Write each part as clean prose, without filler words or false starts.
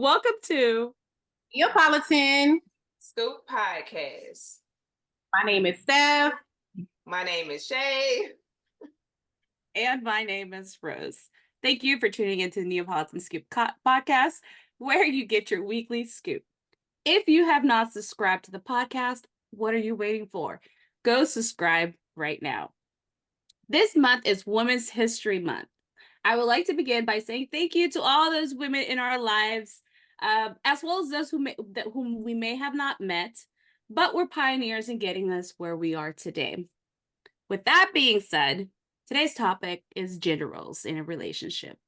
Welcome to Neapolitan Scoop Podcast. My name is Steph. My name is Shay. And my name is Rose. Thank you for tuning into the Neapolitan Scoop Podcast, where you get your weekly scoop. If you have not subscribed to the podcast, what are you waiting for? Go subscribe right now. This month is Women's History Month. I would like to begin by saying thank you to all those women in our lives, as well as those whom we may have not met, but were pioneers in getting us where we are today. With that being said, today's topic is gender roles in a relationship.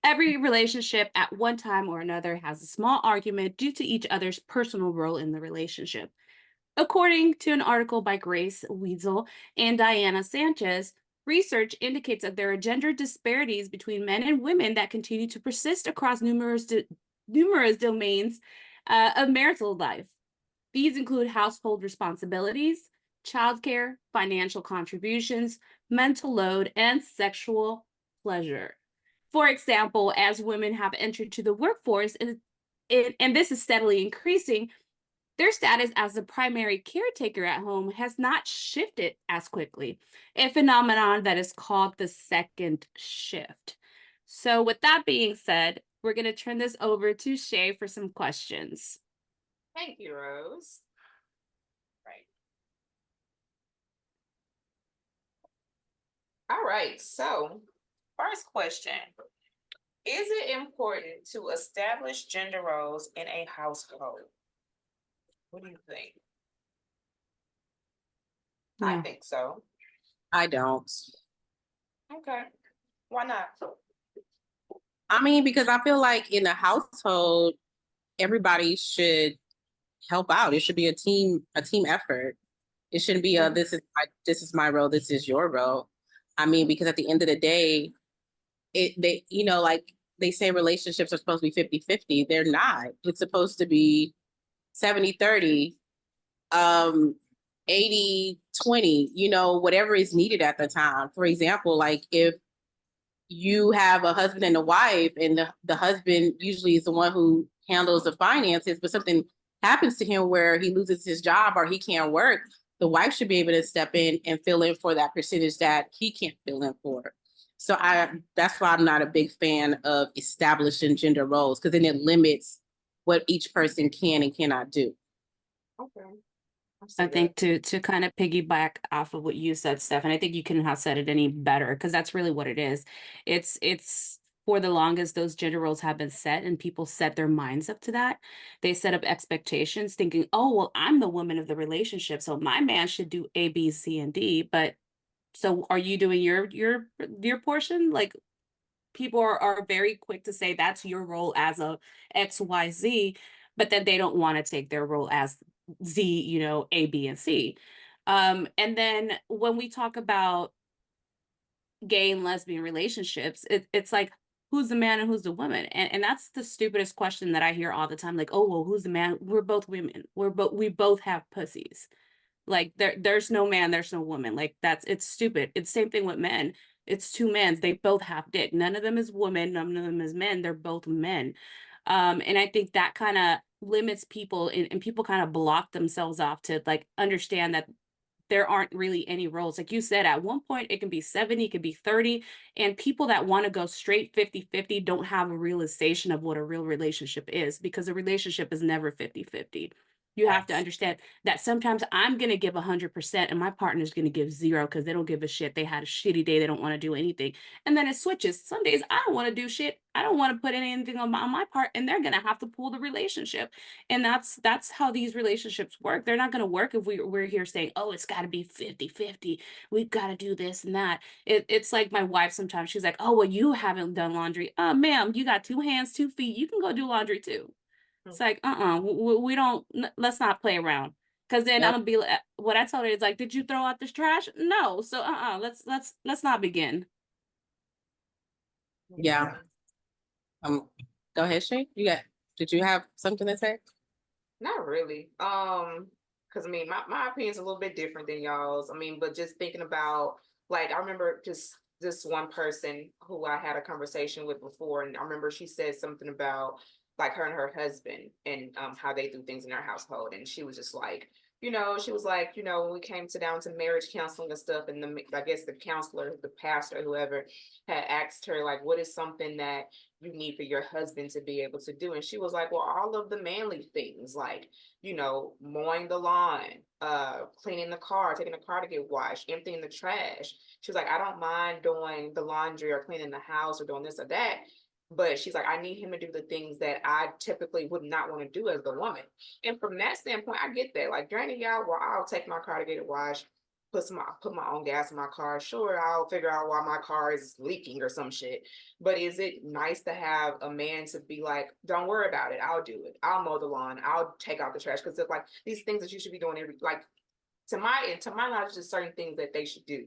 Every relationship at one time or another has a small argument due to each other's personal role in the relationship. According to an article by Grace Weasel and Diana Sanchez, research indicates that there are gender disparities between men and women that continue to persist across numerous domains of marital life. These include household responsibilities, childcare, financial contributions, mental load, and sexual pleasure. For example, as women have entered to the workforce, and this is steadily increasing, their status as the primary caretaker at home has not shifted as quickly, a phenomenon that is called the second shift. So with that being said, we're going to turn this over to Shay for some questions. Thank you, Rose. All right, so first question. Is it important to establish gender roles in a household? What do you think? Yeah. I think so. I don't. Okay. Why not? I mean, because I feel like in a household, everybody should help out. It should be a team effort. It shouldn't be this is my role, this is your role. I mean, because at the end of the day, like they say relationships are supposed to be 50-50. They're not. It's supposed to be 70-30, 80-20, whatever is needed at the time. For example, like if you have a husband and a wife and the husband usually is the one who handles the finances, but something happens to him where he loses his job or he can't work, the wife should be able to step in and fill in for that percentage that he can't fill in for. So that's why I'm not a big fan of establishing gender roles, because then it limits what each person can and cannot do. Okay. I think to kind of piggyback off of what you said, Steph, and I think you couldn't have said it any better, because that's really what it is. It's for the longest, those gender roles have been set and people set their minds up to that. They set up expectations thinking, oh, well, I'm the woman of the relationship, so my man should do A, B, C, and D. But so are you doing your portion? Like people are very quick to say that's your role as a XYZ, but then they don't want to take their role as Z, A, B, and C. And then when we talk about gay and lesbian relationships, it's like, who's the man and who's the woman? And that's the stupidest question that I hear all the time. Like, oh, well, who's the man? We're both women. We both have pussies. Like there's no man, there's no woman. Like it's stupid. It's the same thing with men. It's two men. They both have dick. None of them is women. None of them is men. They're both men. And I think that kind of limits people and people kind of block themselves off to like understand that there aren't really any roles. Like you said, at one point it can be 70, it could be 30. And people that want to go straight 50-50 don't have a realization of what a real relationship is, because a relationship is never 50-50. You have to understand that sometimes I'm going to give 100% and my partner's going to give 0 because they don't give a shit. They had a shitty day. They don't want to do anything. And then it switches. Some days I don't want to do shit. I don't want to put anything on my part, and they're going to have to pull the relationship. And that's how these relationships work. They're not going to work if we're here saying, oh, it's got to be 50-50. We've got to do this and that. It's like my wife sometimes. She's like, oh, well, you haven't done laundry. Ma'am, you got 2 hands, 2 feet. You can go do laundry too. It's like, we don't, let's not play around. Because then I'm gonna be like, what I told her is like, did you throw out this trash? No. So let's not begin. Yeah. Go ahead, Shay. Did you have something to say? Not really. Because I mean, my opinion's a little bit different than y'all's. I mean, but just thinking about, like, I remember just this one person who I had a conversation with before, and I remember she said something about like her and her husband and how they do things in their household. And she was just like, she was like, when we came down to marriage counseling and stuff, and I guess the counselor, the pastor, whoever had asked her, like, what is something that you need for your husband to be able to do? And she was like, well, all of the manly things, like, mowing the lawn, cleaning the car, taking the car to get washed, emptying the trash. She was like, I don't mind doing the laundry or cleaning the house or doing this or that. But she's like, I need him to do the things that I typically would not want to do as the woman. And from that standpoint, I get that. Like, granted, well, I'll take my car to get it washed, put my own gas in my car. Sure, I'll figure out why my car is leaking or some shit. But is it nice to have a man to be like, don't worry about it, I'll do it. I'll mow the lawn, I'll take out the trash. Because it's like these things that you should be doing to my knowledge, there's certain things that they should do.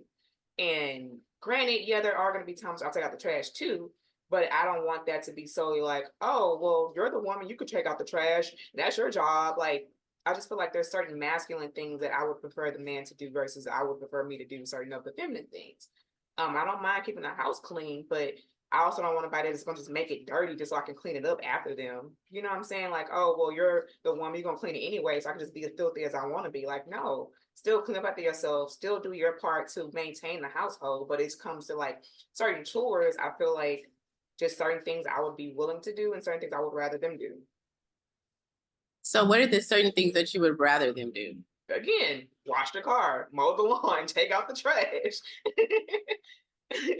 And granted, yeah, there are going to be times I'll take out the trash too. But I don't want that to be solely like, oh, well, you're the woman, you could take out the trash. That's your job. Like, I just feel like there's certain masculine things that I would prefer the man to do versus I would prefer me to do certain of the feminine things. I don't mind keeping the house clean, but I also don't want anybody that's going to just make it dirty just so I can clean it up after them. You know what I'm saying? Like, oh, well, you're the woman, you're going to clean it anyway, so I can just be as filthy as I want to be. Like, no, still clean up after yourself, still do your part to maintain the household. But it comes to like certain chores, I feel like just certain things I would be willing to do and certain things I would rather them do. So what are the certain things that you would rather them do? Again, wash the car, mow the lawn, take out the trash.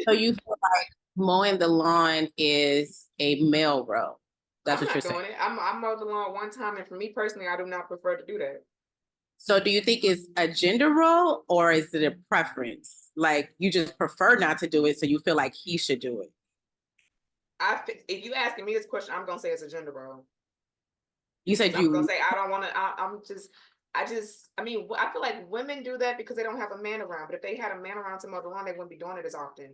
So you feel like mowing the lawn is a male role? That's I'm what not you're doing saying. it. I mowed the lawn one time, and for me personally, I do not prefer to do that. So do you think it's a gender role or is it a preference? Like you just prefer not to do it, so you feel like he should do it? If you asking me this question, I'm gonna say it's a gender role. You said I'm gonna you. say I don't want to. I mean, I feel like women do that because they don't have a man around. But if they had a man around to mow the lawn, they wouldn't be doing it as often.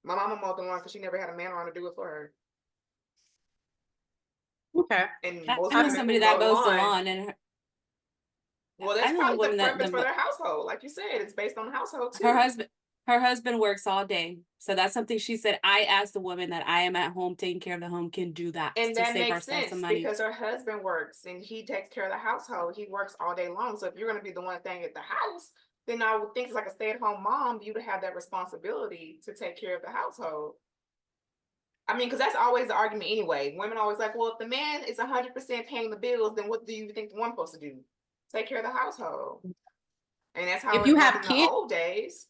My mama mowed the lawn because she never had a man around to do it for her. Okay. And most I know women somebody who mow that the mows the lawn, lawn, and well, I that's know a probably the woman that preference for their household. Like you said, it's based on the household her too. husband her husband works all day. So that's something she said. I asked the woman that I am at home taking care of the home can do that And to that save makes ourselves some sense money. because her husband works and he takes care of the household. He works all day long. So if you're going to be the one staying at the house, then I would think it's like a stay-at-home mom, you to have that responsibility to take care of the household. I mean, because that's always the argument anyway. Women always like, well, if the man is 100% paying the bills, then what do you think the woman's supposed to do? Take care of the household. And that's how If it you was have in the kids, old days.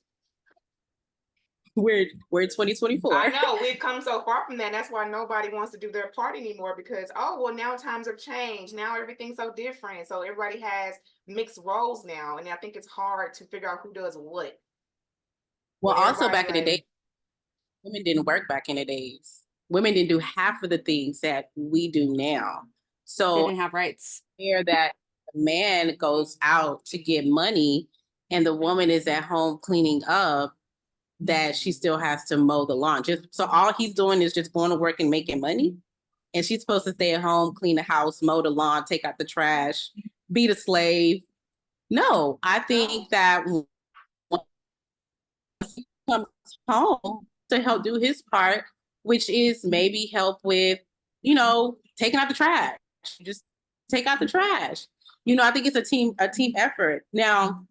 we're 2024. I know we've come so far from that. And that's why nobody wants to do their part anymore because, oh, well, now times have changed. Now everything's so different. So everybody has mixed roles now. And I think it's hard to figure out who does what. Well, But also everybody back in the day, like, women didn't work back in the days. Women didn't do half of the things that we do now. They So didn't have rights. here that the man goes out to get money and the woman is at home cleaning up, that she still has to mow the lawn. Just so all he's doing is just going to work and making money. And she's supposed to stay at home, clean the house, mow the lawn, take out the trash, be the slave. No, I think that once he comes home to help do his part, which is maybe help with, taking out the trash. Just take out the trash. I think it's a team effort. Now,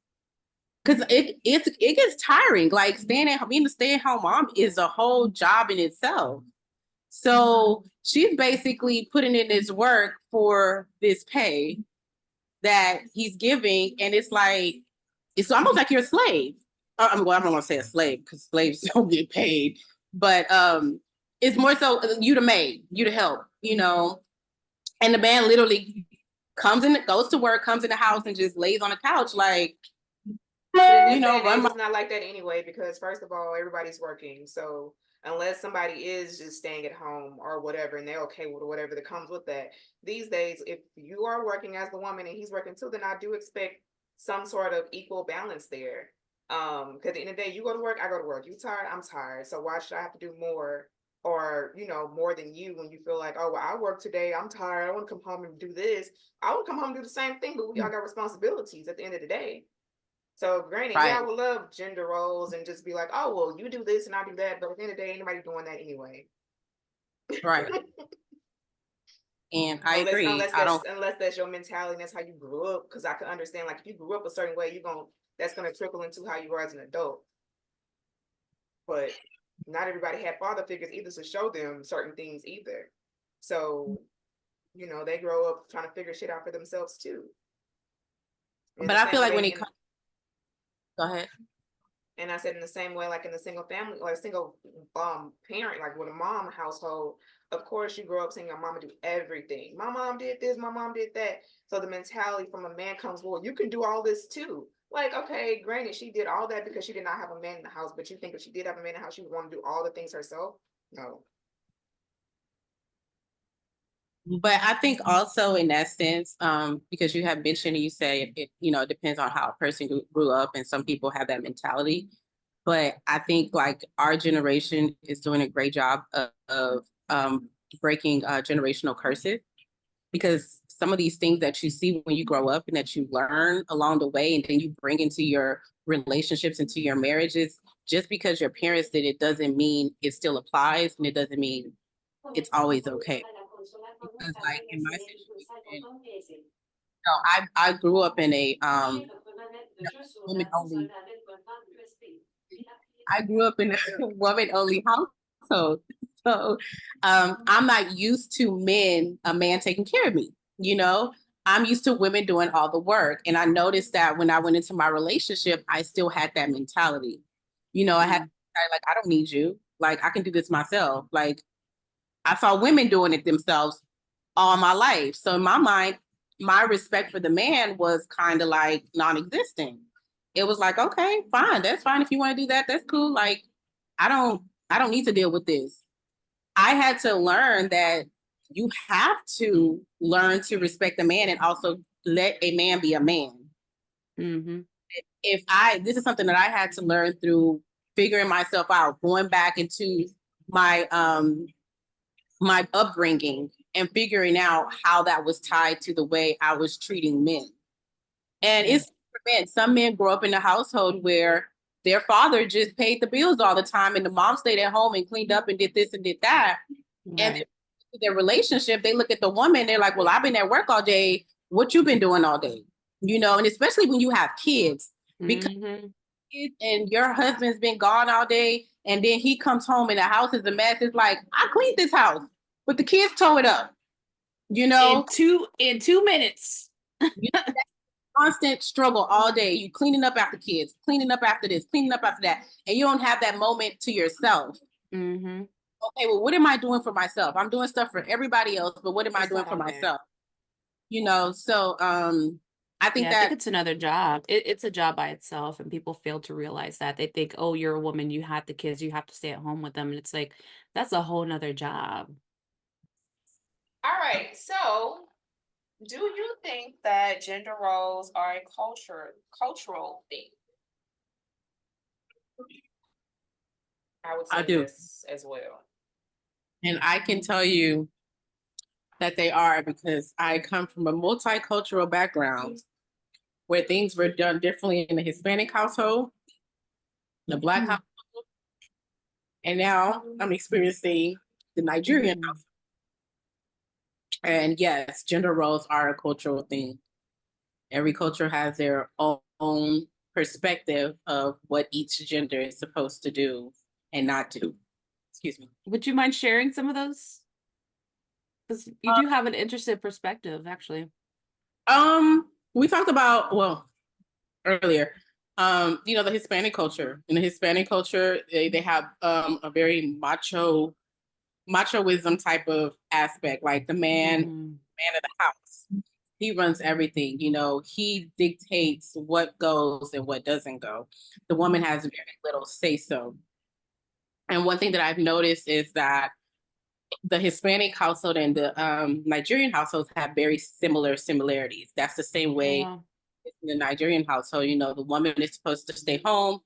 because it gets tiring. Like being a stay-at-home mom is a whole job in itself. So she's basically putting in this work for this pay that he's giving, and it's almost like you're a slave. I don't want to say a slave because slaves don't get paid, but it's more so you to maid, you to help, And the man literally goes to work, comes in the house, and just lays on the couch like. it's not like that anyway, because first of all, everybody's working. So unless somebody is just staying at home or whatever, and they're okay with whatever that comes with that, these days, if you are working as the woman and he's working too, then I do expect some sort of equal balance there. Because at the end of the day, you go to work, I go to work. You tired, I'm tired. So why should I have to do more? Or more than you when you feel like, oh, well, I work today, I'm tired, I want to come home and do this. I would come home and do the same thing, but we all got responsibilities at the end of the day. So granted, yeah, I would love gender roles and just be like, oh, well, you do this and I do that. But at the end of the day, ain't nobody doing that anyway. Right. And I agree. I don't. Unless that's your mentality and that's how you grew up. Because I can understand, like, if you grew up a certain way, that's gonna trickle into how you are as an adult. But not everybody had father figures either to show them certain things either. So, they grow up trying to figure shit out for themselves too. But I feel like when it comes, go ahead. And I said in the same way, like in the single family or a single parent, like with a mom household, of course you grow up seeing your mama do everything. My mom did this, my mom did that. So the mentality from a man comes, well, you can do all this too. Like, okay, granted, she did all that because she did not have a man in the house, but you think if she did have a man in the house, she would want to do all the things herself? No. But I think also in that sense, because you have mentioned, you say it, depends on how a person grew up, and some people have that mentality. But I think like our generation is doing a great job of breaking generational curses, because some of these things that you see when you grow up and that you learn along the way, and then you bring into your relationships, into your marriages, just because your parents did it doesn't mean it still applies, and it doesn't mean it's always okay. Because like in my situation, I grew up in a woman only. I grew up in a woman only household, so I'm not used to a man taking care of me. I'm used to women doing all the work, and I noticed that when I went into my relationship, I still had that mentality. I had like, I don't need you. Like, I can do this myself. Like, I saw women doing it themselves all my life. So in my mind, my respect for the man was kind of like non-existent. It was like, okay, fine, that's fine. If you want to do that, that's cool. Like, I don't need to deal with this. I had to learn that you have to learn to respect a man and also let a man be a man. Mm-hmm. This is something that I had to learn through figuring myself out, going back into my my upbringing and figuring out how that was tied to the way I was treating men. And it's for men. Some men grow up in a household where their father just paid the bills all the time, and the mom stayed at home and cleaned up and did this and did that. Right. And their relationship, they look at the woman, they're like, well, I've been at work all day. What you been doing all day? And especially when you have kids, because kids and your husband's been gone all day, and then he comes home and the house is a mess. It's like, I cleaned this house, but the kids tore it up. In 2 minutes. Constant struggle all day. You cleaning up after kids, cleaning up after this, cleaning up after that, and you don't have that moment to yourself. Mm-hmm. Okay, well, what am I doing for myself? I'm doing stuff for everybody else, but what am I doing for myself? So I think I think it's another job. It's a job by itself, and people fail to realize that. They think, oh, you're a woman, you have the kids, you have to stay at home with them, and it's like, that's a whole nother job. All right, so do you think that gender roles are a cultural thing? I would say I do. Yes as well. And I can tell you that they are, because I come from a multicultural background where things were done differently in the Hispanic household, the Black household, and now I'm experiencing the Nigerian household. And yes, gender roles are a cultural thing. Every culture has their own perspective of what each gender is supposed to do and not do. Excuse me. Would you mind sharing some of those? Because you do have an interesting perspective, actually. We talked about, earlier, the Hispanic culture. In the Hispanic culture, they have a very machoism type of aspect, like the man of the house. He runs everything. He dictates what goes and what doesn't go. The woman has very little say so. And one thing that I've noticed is that the Hispanic household and the Nigerian households have very similarities. That's the same way in the Nigerian household. The woman is supposed to stay home,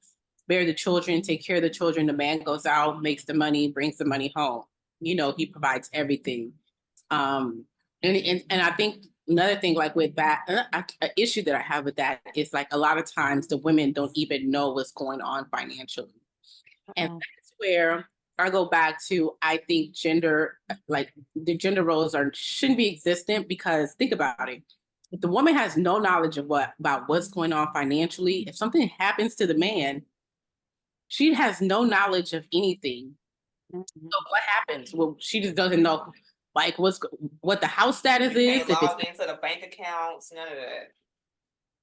bear the children, take care of the children. The man goes out, makes the money, brings the money home. He provides everything. And I think another thing, like with that, an issue that I have with that is, like, a lot of times the women don't even know what's going on financially. And that's where I go back to, I think gender, like the gender roles shouldn't be existent, because think about it. If the woman has no knowledge of about what's going on financially, if something happens to the man, she has no knowledge of anything. Mhm. So what happens? Well, she just doesn't know like what the house status You is. can't If it's, log into the bank accounts, none of that.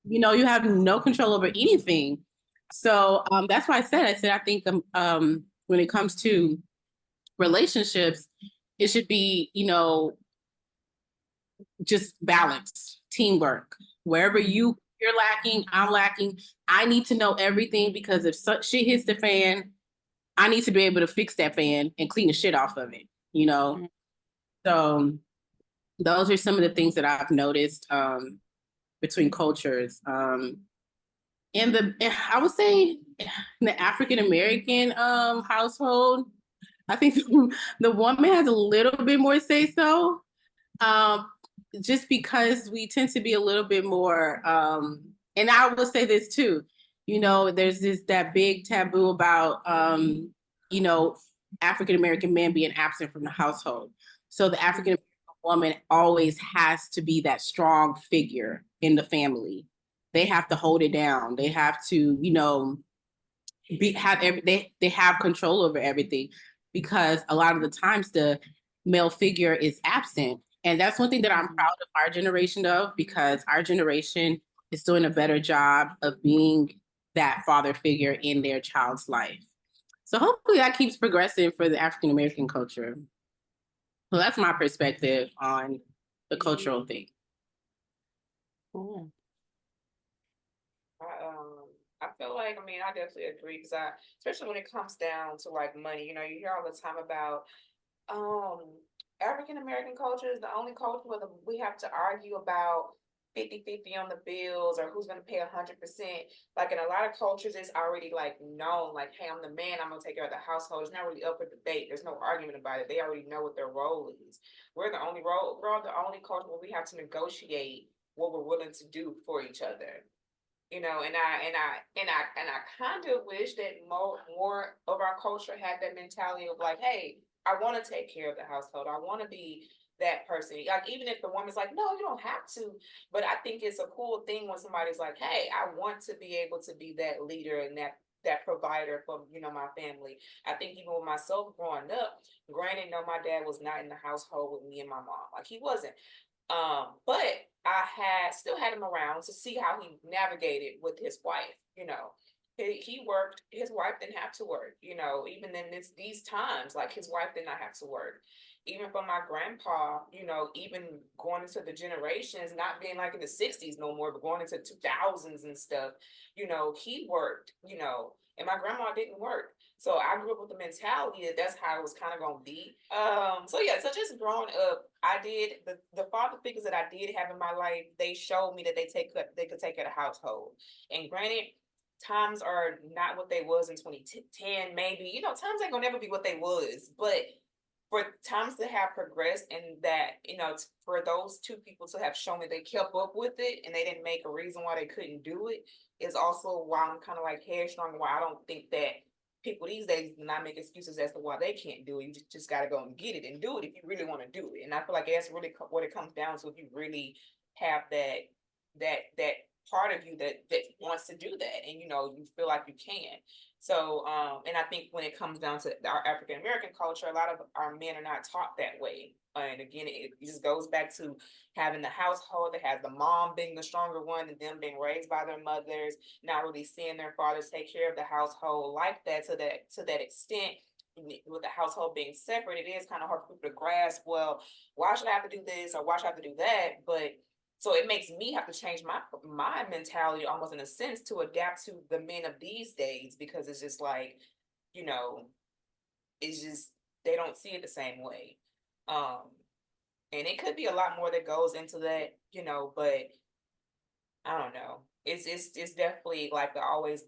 you have no control over anything. So that's why I said I think when it comes to relationships, it should be, just balance, teamwork. Wherever you're lacking, I'm lacking. I need to know everything, because if shit hits the fan, I need to be able to fix that fan and clean the shit off of it. Mhm. So those are some of the things that I've noticed between cultures. I would say in the African American household, I think the woman has a little bit more say so. Um, just because we tend to be a little bit more, and I will say this too, there's that big taboo about, you know, African American men being absent from the household. So the African American woman always has to be that strong figure in the family. They have to hold it down. They have to, they have control over everything, because a lot of the times the male figure is absent. And that's one thing that I'm proud of our generation of, because our generation is doing a better job of being that father figure in their child's life. So hopefully that keeps progressing for the African American culture. So that's my perspective on the cultural thing. Cool. I feel like, I mean, I definitely agree, because especially when it comes down to like money, you hear all the time about um African American culture is the only culture where we have to argue about 50-50 on the bills, or who's going to pay 100%. Like in a lot of cultures, it's already like known, like, hey, I'm the man, I'm going to take care of the household. It's not really up for debate. There's no argument about it. They already know what their role is. We're the only culture where we have to negotiate what we're willing to do for each other. And I kind of wish that more of our culture had that mentality of like, hey, I want to take care of the household. I want to be that person. Like, even if the woman's like, no, you don't have to. But I think it's a cool thing when somebody's like, hey, I want to be able to be that leader and that provider for my family. I think even with myself growing up, granted, no, my dad was not in the household with me and my mom. Like, he wasn't. But I still had him around to see how he navigated with his wife. He worked. His wife didn't have to work. Even in these times, like, his wife did not have to work. Even for my grandpa, even going into the generations, not being like in the 60s no more, but going into 2000s and stuff, he worked. And my grandma didn't work. So I grew up with the mentality that that's how it was kind of gonna be. So yeah, so just growing up, I did the father figures that I did have in my life. They showed me that they could take care of the household. And granted, times are not what they was in 2010. Maybe times ain't gonna never be what they was, but for times to have progressed, and that for those two people to have shown that they kept up with it and they didn't make a reason why they couldn't do it, is also why I'm kind of like headstrong. Why I don't think that people these days do not make excuses as to why they can't do it. You just got to go and get it and do it if you really want to do it. And I feel like that's really what it comes down to. If you really have that part of you that wants to do that, and you feel like you can. So and I think when it comes down to our African American culture, a lot of our men are not taught that way. And again, it just goes back to having the household that has the mom being the stronger one, and them being raised by their mothers, not really seeing their fathers take care of the household like that, to that extent. With the household being separate, it is kind of hard for people to grasp, well, why should I have to do this, or why should I have to do that? But so it makes me have to change my mentality, almost in a sense, to adapt to the men of these days, because it's just like, you know, it's just they don't see it the same way. Um, and it could be a lot more that goes into that, but I don't know. It's definitely like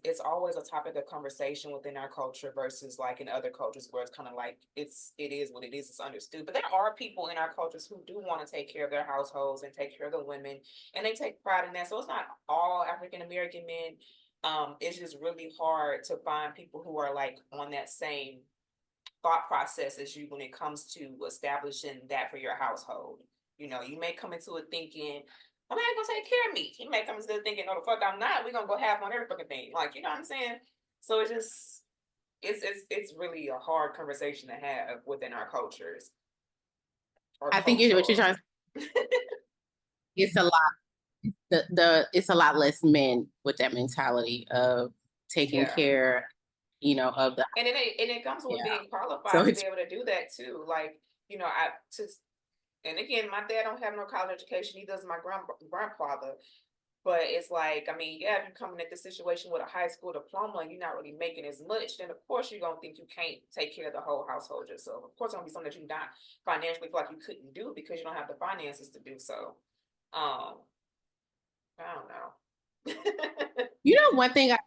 it's always a topic of conversation within our culture versus like in other cultures where it's kind of like it is what it is, it's understood. But there are people in our cultures who do want to take care of their households and take care of the women, and they take pride in that. So it's not all African American men. It's just really hard to find people who are like on that same thought process is you when it comes to establishing that for your household. You know, you may come into it thinking, "A man gonna take care of me." He may come into it thinking, "No, the fuck I'm not. We're gonna go half on every fucking thing." Like, you know what I'm saying? So it's just it's really a hard conversation to have within our cultures. I think you know what you're trying to say. It's a lot. It's a lot less men with that mentality of taking care, of the. And it comes with being So qualified to it's be able to do that too. Like, and again, my dad don't have no college education. He does my grandfather. But it's like, I mean, yeah, if you're coming at this situation with a high school diploma and you're not really making as much, then of course you're gonna think you can't take care of the whole household yourself. Of course, it's gonna be something that you not financially feel like you couldn't do because you don't have the finances to do so. I don't know. one thing I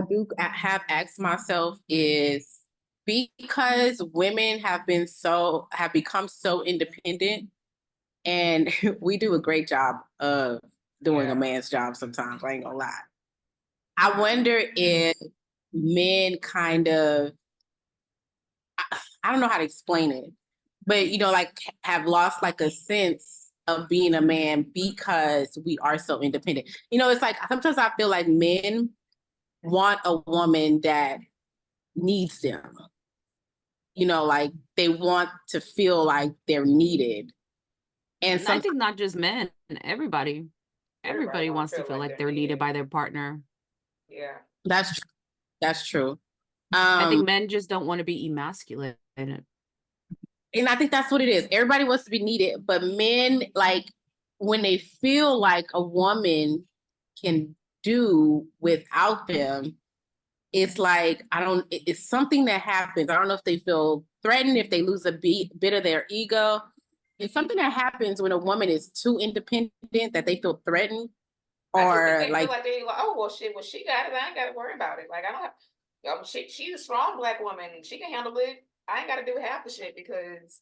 do have asked myself is because women have become so independent, and we do a great job of doing a man's job sometimes. I ain't gonna lie. I wonder if men kind of, I don't know how to explain it, but like have lost like a sense of being a man because we are so independent. It's like sometimes I feel like men want a woman that needs them. Like they want to feel like they're needed. And I think not just men, everybody wants to feel feel like like they're they're needed needed. by their partner. Yeah. That's true. I think men just don't want to be emasculated. And I think that's what it is. Everybody wants to be needed, but men, like, when they feel like a woman can do without them, it's like, it's something that happens. I don't know if they feel threatened, if they lose a bit of their ego. It's something that happens when a woman is too independent that they feel threatened. I just think Or they feel like, like they like, oh well, shit. Well, she got it. I ain't got to worry about it. Like I don't have. She's a strong black woman. She can handle it. I ain't got to do half the shit because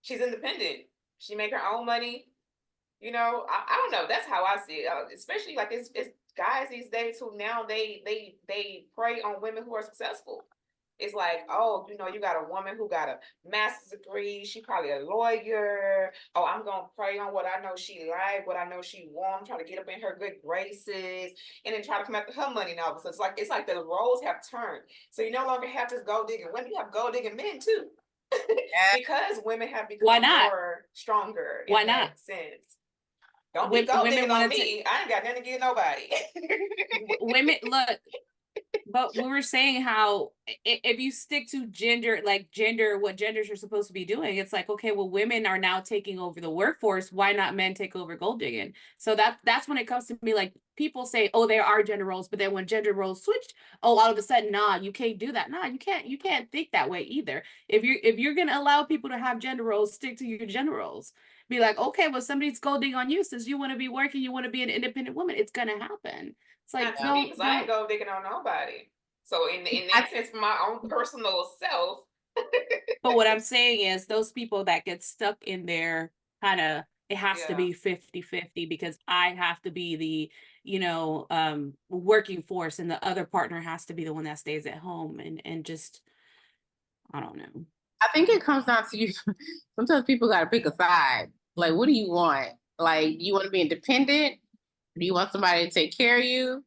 she's independent. She make her own money. I don't know. That's how I see it. Especially like it's guys these days who now they prey on women who are successful. It's like, oh, you got a woman who got a master's degree. She probably a lawyer. Oh, I'm gonna prey on what I know she like, what I know she want. Try to get up in her good graces, and then try to come after her money now. So it's like the roles have turned. So you no longer have just gold digging women. You have gold digging men too, because women have Why become not? more stronger Why in not? that sense. Don't be gold Women digging on wanted to. me. I ain't got nothing to give nobody. Women look. But we were saying how if you stick to what genders are supposed to be doing, it's like, okay, well, women are now taking over the workforce. Why not men take over gold digging? So that's when it comes to me, like people say, oh, there are gender roles, but then when gender roles switched, oh, all of a sudden, nah, you can't do that. Nah, you can't think that way either. If you're gonna allow people to have gender roles, stick to your gender roles. Be like, okay, well, somebody's gold digging on you since you want to be working, you want to be an independent woman. It's gonna happen. It's like, Not to me, because I ain't don't. gold digging on nobody. So in I, that sense, for my own personal self, But what I'm saying is those people that get stuck in there kind of it has to yeah. be 50-50 because I have to be the, working force and the other partner has to be the one that stays at home and just I don't know. I think it comes down to you. Sometimes people got to pick a side. Like, what do you want? Like, do you want to be independent? Do you want somebody to take care of you?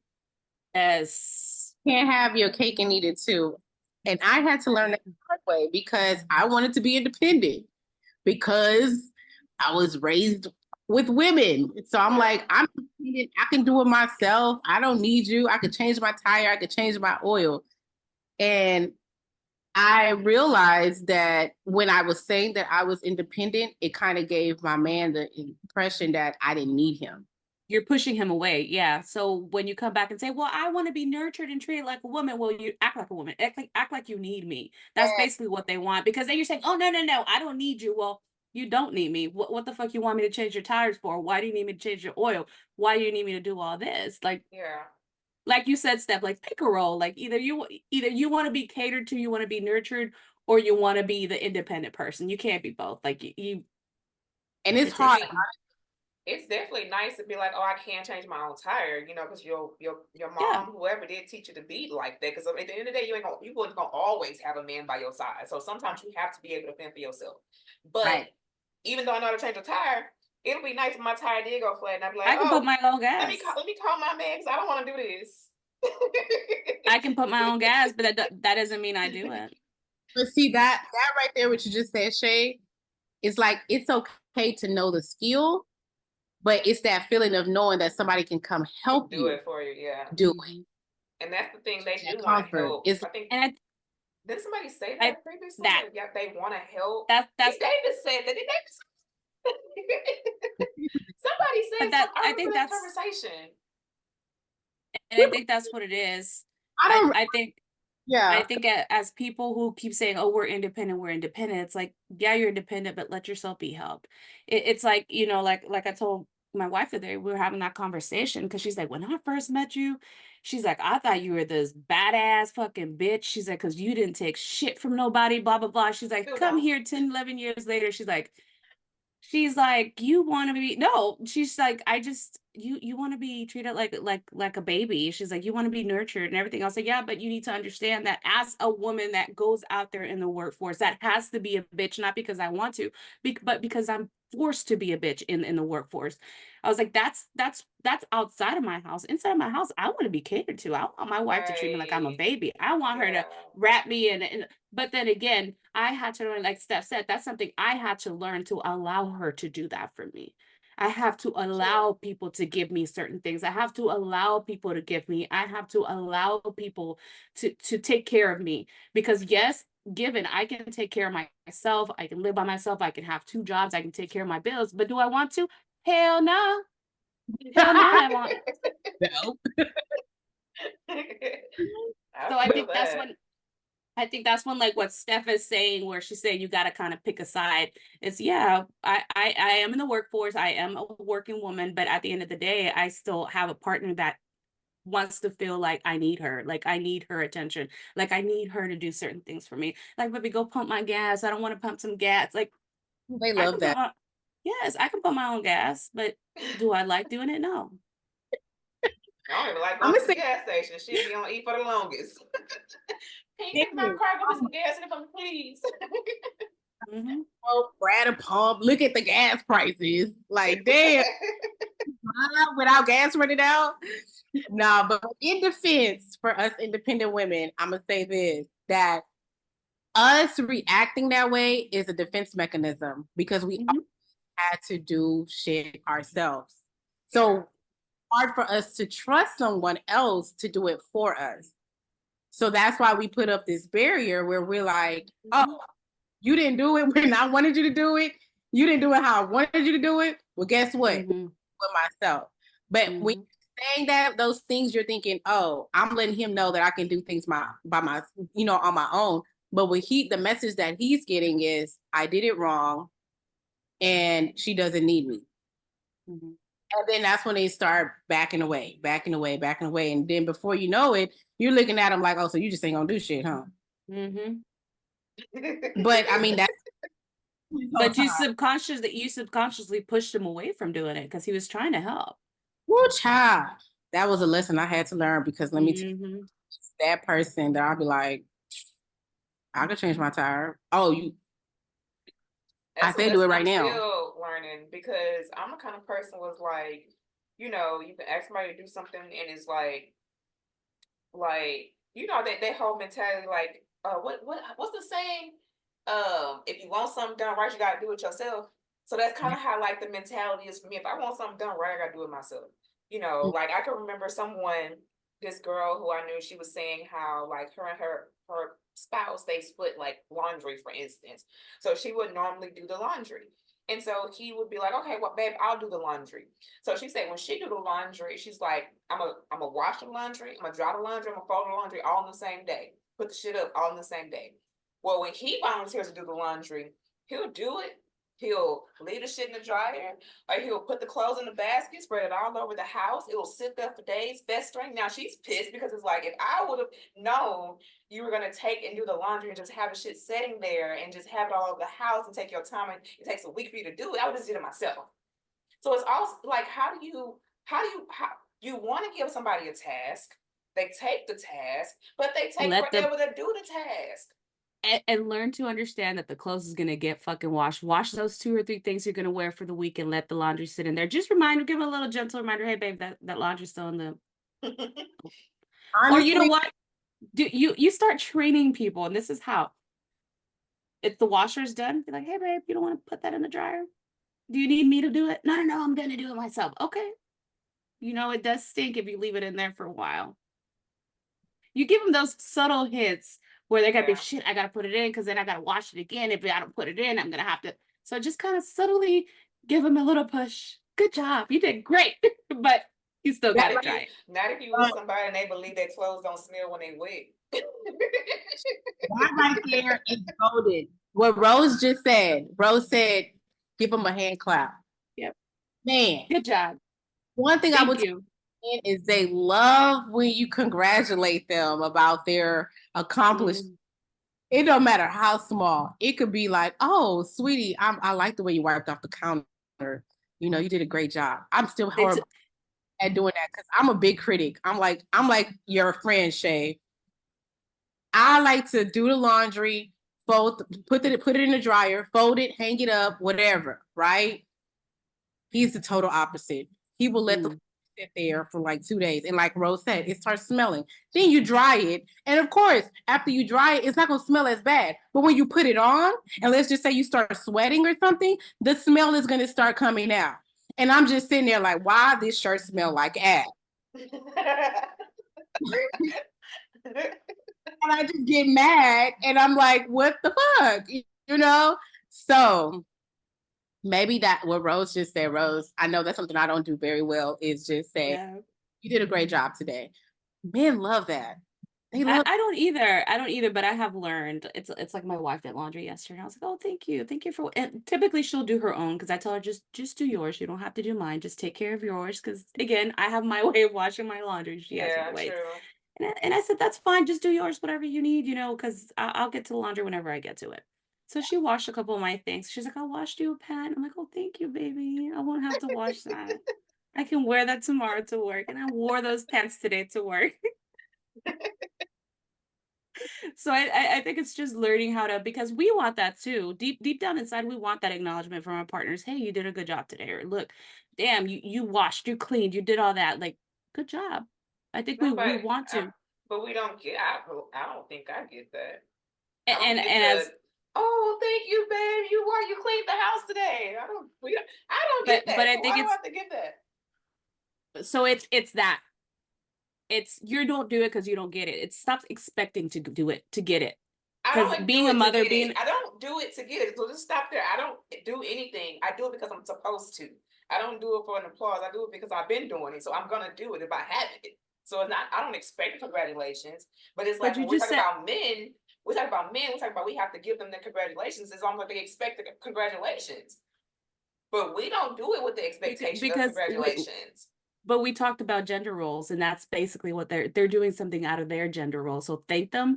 As Can't have your cake and eat it too. And I had to learn that the hard way because I wanted to be independent because I was raised with women. So I'm like, I'm independent. I can do it myself. I don't need you. I could change my tire. I could change my oil. And I realized that when I was saying that I was independent, it kind of gave my man the impression that I didn't need him. you're pushing him away. Yeah. So when you come back and say, well, I want to be nurtured and treated like a woman, well, you act like a woman. Act like you need me. That's basically what they want. Because then you're saying, oh, no, I don't need you. Well, you don't need me. What the fuck you want me to change your tires for? Why do you need me to change your oil? Why do you need me to do all this? Yeah. Like you said, Steph, like pick a role. Like either you want to be catered to, you want to be nurtured, or you want to be the independent person. You can't be both. Like you And it's it takes hard. time. it's definitely nice to be like, oh, I can change my own tire, because your Yeah, mom, whoever did teach you to be like that. Because at the end of the day, you wasn't gonna always have a man by your side. So sometimes you have to be able to fend for yourself. But Right. even though I know how to change a tire, it'll be nice if my tire did go flat, and I'd be like, I can put oh, my own let me gas. call, let me call my man because I don't want to do this. I can put my own gas, but that doesn't mean I do it. But see that right there, what you just said, Shay, it's like it's okay to know the skill, but it's that feeling of knowing that somebody can come help Do you it for you, yeah. do it. Mhm. And that's the thing, they That do want to comfort. help. It's I think, And did somebody say I that previously? that That, yeah, they want to help. I that's think David said that. Did David somebody but said that something. I I remember think that that's conversation. and I think that's what it is. I I don't I think I yeah. think as people who keep saying, "Oh, we're independent," it's like, yeah, you're independent, but let yourself be helped. It's like, like I told my wife today, we were having that conversation because she's like, when I first met you, she's like, I thought you were this badass fucking bitch. She's like, because you didn't take shit from nobody, blah, blah, blah. She's like, Still come don't. here 10, 11 years later. She's like, you want to be no, she's like, I just you want to be treated like a baby. She's like, you want to be nurtured and everything. I was like, yeah, but you need to understand that as a woman that goes out there in the workforce, that has to be a bitch, not because I want to, but because I'm forced to be a bitch in the workforce. I was like, that's outside of my house. Inside of my house, I want to be catered to. I want my wife to treat me like I'm a Right. baby. I want her Yeah. to wrap me in. But then again, I had to learn, like Steph said, that's something I had to learn to allow her to do that for me. I have to True. allow people to give me certain things. I have to allow people to give me. I have to allow people to take care of me. Because yes, given I can take care of myself, I can live by myself, I can have two jobs, I can take care of my bills. But do I want to? Hell no. Hell no, I want. No. I So I feel think that's that. when like what Steph is saying, where she's saying you got to kind of pick a side. It's yeah, I am in the workforce. I am a working woman, but at the end of the day, I still have a partner that wants to feel like I need her, like I need her attention, like I need her to do certain things for me. Like, baby, go pump my gas. I don't want to pump some gas. Like They I love can put that. my yes, I can pump my own gas, but do I like doing it? No. I don't even like I'm going gonna to the say gas station. She'll be on E for the longest. Can you get my this. car? Go put some gas in it for me, please. Hmm. Oh, Brad a pump. Look at the gas prices. Like, damn, without gas running out. Nah, but in defense for us independent women, I'm gonna say this that us reacting that way is a defense mechanism because we all Hmm. had to do shit ourselves. Yeah. So hard for us to trust someone else to do it for us. So that's why we put up this barrier where we're like, oh, you didn't do it when I wanted you to do it. You didn't do it how I wanted you to do it. Well, guess what? Hmm. With myself. But when Hmm. you're saying that those things, you're thinking, oh, I'm letting him know that I can do things by my, on my own. But the message that he's getting is, I did it wrong, and she doesn't need me. Hmm. And then that's when they start backing away, backing away, backing away. And then before you know it, you're looking at them like, oh, so you just ain't gonna do shit, huh? Hmm. But I mean, that's his whole But time. you subconsciously pushed him away from doing it because he was trying to help. Woo, child. That was a lesson I had to learn because let me tell Hmm. you, that person that I'll be like, I could change my tire. Oh, I That's a say do it lesson right I'm now. still learning because I'm the kind of person was like, you can ask somebody to do something and it's that whole mentality like, what's the saying? If you want something done right, you gotta do it yourself. So that's kind of how like the mentality is for me. If I want something done right, I gotta do it myself. Like I can remember this girl who I knew, she was saying how like her and her spouse, they split like laundry, for instance. So she would normally do the laundry. And so he would be like, okay, well, babe, I'll do the laundry. So she said when she do the laundry, she's like, I'm a wash the laundry, I'm gonna dry the laundry, I'm gonna fold the laundry all in the same day. Put the shit up all in the same day. Well, when he volunteers to do the laundry, he'll do it. He'll leave the shit in the dryer, or he'll put the clothes in the basket, spread it all over the house. It will sit there for days, festering. Now she's pissed because it's like, if I would have known you were gonna take and do the laundry and just have the shit sitting there and just have it all over the house and take your time, and it takes a week for you to do it, I would have just did it myself. So it's also like, how you want to give somebody a task, they take the task, but they take Let them forever to do the task. and learn to understand that the clothes is gonna get fucking washed. Wash those 2 or 3 things you're gonna wear for the week and let the laundry sit in there. Just give them a little gentle reminder, hey babe, that laundry's still in the or you know Honestly, what? Do you start training people, and this is how if the washer's done, be like, hey babe, you don't want to put that in the dryer? Do you need me to do it? No, no, no, I'm gonna do it myself. Okay. You know, it does stink if you leave it in there for a while. You give them those subtle hints where they're gonna be Yeah. shit, I gotta put it in because then I gotta wash it again. If I don't put it in, I'm gonna have to. So just kind of subtly give them a little push. Good job. You did great. But you still that gotta right, try it. Not if you with somebody and they believe their clothes don't smell when they wet. that right there is golden. What Rose just said. Rose said, give them a hand clap. Yep. Man, Good job. one thing I Thank would you. say is they love when you congratulate them about their accomplishment. Mm, It don't matter how small. It could be like, "Oh, sweetie, I like the way you wiped off the counter. You know, you did a great job." I'm still it's horrible at doing that because I'm a big critic. I'm like your friend Shay. I like to do the laundry, put it in the dryer, fold it, hang it up, whatever. Right? He's the total opposite. He will let the mm. sit there for like 2 days. And like Rose said, it starts smelling. Then you dry it. And of course, after you dry it, it's not going to smell as bad. But when you put it on, and let's just say you start sweating or something, the smell is going to start coming out. And I'm just sitting there like, why this shirt smell like ass? And I just get mad. And I'm like, what the fuck? You know? So maybe that what Rose just said, Rose, I know that's something I don't do very well, is just say, Yeah. you did a great job today. Men love that. They love I don't either. I don't either, but I have learned. It's like my wife did laundry yesterday. I was like, oh, thank you for. And typically she'll do her own because I tell her just do yours. You don't have to do mine. Just take care of yours because again, I have my way of washing my laundry. She has her Yeah, way. true. And I said that's fine. Just do yours, whatever you need, because I'll get to the laundry whenever I get to it. So she washed a couple of my things. She's like, I'll wash you a pant. I'm like, oh, thank you, baby. I won't have to wash that. I can wear that tomorrow to work. And I wore those pants today to work. So I think it's just learning how to because we want that too. Deep down inside, we want that acknowledgement from our partners. Hey, you did a good job today. Or look, damn, you washed, you cleaned, you did all that. Like, good job. I think No, we want to. but we don't get. I don't think I get that. I And don't and, get and the. as Oh, thank you, babe. You cleaned the house today. I don't get but that. I So why think do I have to get that? so it's that. It's you don't do it because you don't get it. It stops expecting to do it to get it. I Because don't do being a it to mother, get it. being I don't do it to get it. So just stop there. I don't do anything. I do it because I'm supposed to. I don't do it for an applause. I do it because I've been doing it. So I'm gonna do it if I have it. So it's not. I don't expect congratulations. But it's but like you when we just talk said about men. We talk about men. We talk about we have to give them the congratulations. It's almost like they expect the congratulations. But we don't do it with the expectation of because congratulations. but we talked about gender roles and that's basically what they're doing something out of their gender role. So thank them,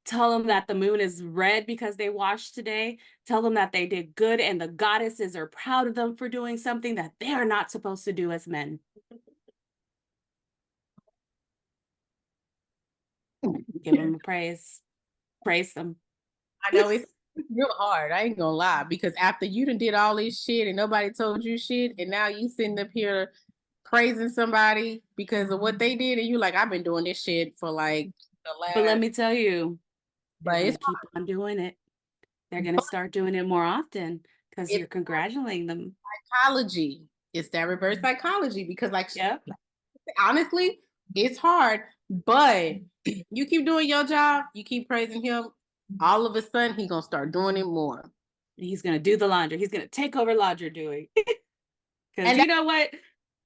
tell them that the moon is red because they washed today, tell them that they did good and the goddesses are proud of them for doing something that they are not supposed to do as men. Give them a praise them. I know it's real hard. I ain't gonna lie because after you done did all this shit and nobody told you shit, and now you sitting up here praising somebody because of what they did, and you like, I've been doing this shit for like the But let last. me tell you, they're But going to keep on doing it. They're going to start doing it more often because it's you're congratulating them. psychology. It's that reverse psychology because, like, Yeah. honestly, it's hard. But you keep doing your job, you keep praising him. All of a sudden, he gonna start doing it more. He's going to do the laundry. He's going to take over laundry doing. Because And you know what?